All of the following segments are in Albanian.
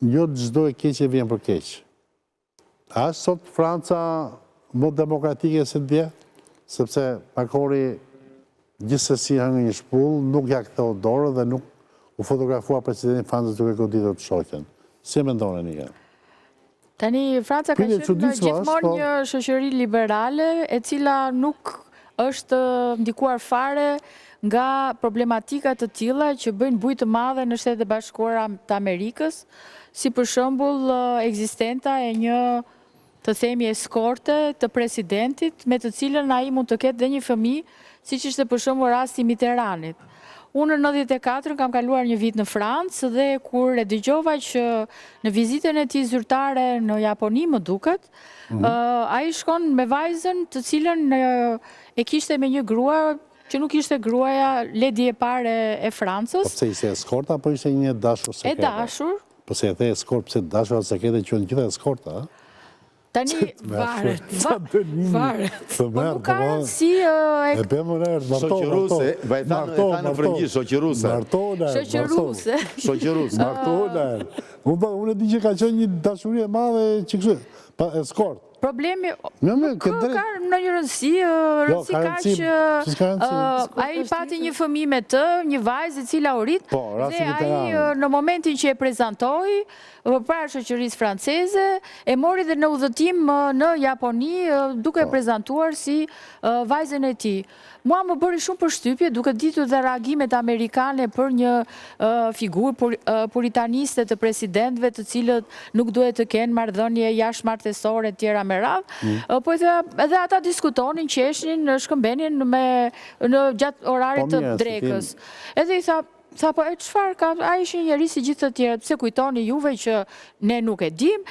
jo çdo e keqe vjen për keq. A është sot Franca më demokratike se dje? Sepse Macroni gjithsesi hëngë një shpull, nuk ja ktheu dorë dhe nuk u fotografua presidentin Francës duke goditur të shoqen. Si e mendon Anika? Tani Franca ka qenë gjithmonë një shoqëri liberale e cila nuk është ndikuar fare nga problematika të tilla që bëjnë bujë të madhe në Shtetet e Bashkuara të Amerikës, si për shembull ekzistenta e një, të themi, eskorte të presidentit, me të cilën ai mund të ketë dhe një fëmijë, siç ishte për shembull rasti i Mitterrandit. Unë në 94 kam kaluar një vit në Francë dhe kur e dëgjova që në vizitën e tij zyrtare në Japoni, më duket, ai shkon me vajzën të cilën e kishte me një grua që nuk ishte gruaja ledi e parë e Francës. Po pse ishte eskorta apo ishte një dashur sekrete? E dashur. Po se e the eskort, pse dashur sekrete quhen gjithë eskorta, a? Tani varet. Po nuk ka rëndësi e bëmë në shoqëruse, vajtanë në frëngjisht, shoqëruse. Shoqëruse. Shoqëruse. Unë e di që ka qenë një dashuri e madhe që kështu, pa eskort. Problemi ka në një rëndësi ka që ai pati një fëmijë me të, një vajzë e cila u rit, dhe ai në momentin që e prezantoi përpara shoqërisë franceze, e mori dhe në udhëtim në Japoni duke e prezantuar si vajzën e tij. Mua më bëri shumë përshtypje duke ditur dhe reagimet amerikane për një figurë puritaniste të presidentëve të cilët nuk duhet të kenë marrëdhënie jashtëmartësore të tjera me radhë. Po edhe ata diskutonin, qeshnin, shkëmbenin në gjatë orarit të drekës. Edhe i tha, po e çfarë ka, ai ishte njëri si gjithë të tjerët, pse kujtoni juve që ne nuk e dim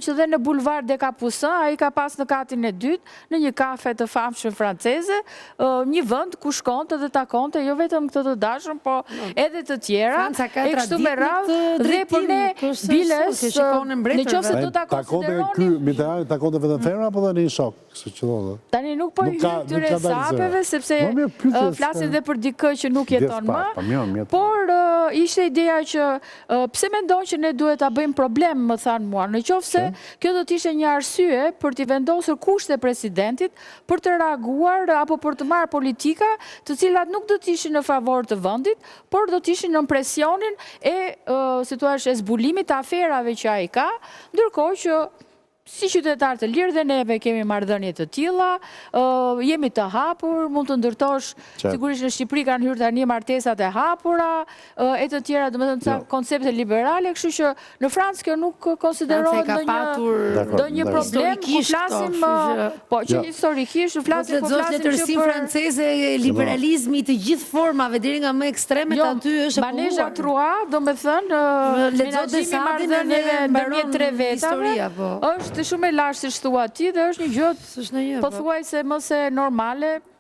që dhe në bulevard de Capucin, ai ka pas në katin e dytë, në një kafe të famshëm franceze, një vend ku shkonte dhe takonte, jo vetëm këtë të dashur, po edhe të tjera, e kështu me radhë, dhe për ne biles, në qoftë se do ta konsideronim. Mitterrandi takonte vetëm femra apo dhe një shok? Tani nuk po i hyjtyre sapeve, sepse flasin dhe për dikë që nuk jeton më, por ishte ideja që pse mendon që ne duhet ta bëjmë problem, më thanë mua, në qoftë se kjo do të ishte një arsye për t'i vendosur kushte presidentit për të reaguar apo për të marrë politika të cilat nuk do të ishin në favor të vendit, por do të ishin në presionin e e zbulimit të aferave që ai ka, ndërkohë që si qytetar të lirë dhe neve kemi marrëdhënie të tilla, jemi të hapur, mund të ndërtosh, sigurisht në Shqipëri kanë hyrë tani martesat e hapura, e të tjera, domethënë ca koncepte liberale, kështu që në Francë kjo nuk konsiderohet ndonjë problem, ku flasim, po që historikisht flasim letërsi franceze, liberalizmi të gjithë formave deri nga më ekstremet aty është e Manezha Trois, domethënë, menaxhimi i marrëdhënieve ndërmjet tre vetave, është shumë e lashtë si thua ti dhe është një gjë pothuajse më se normale.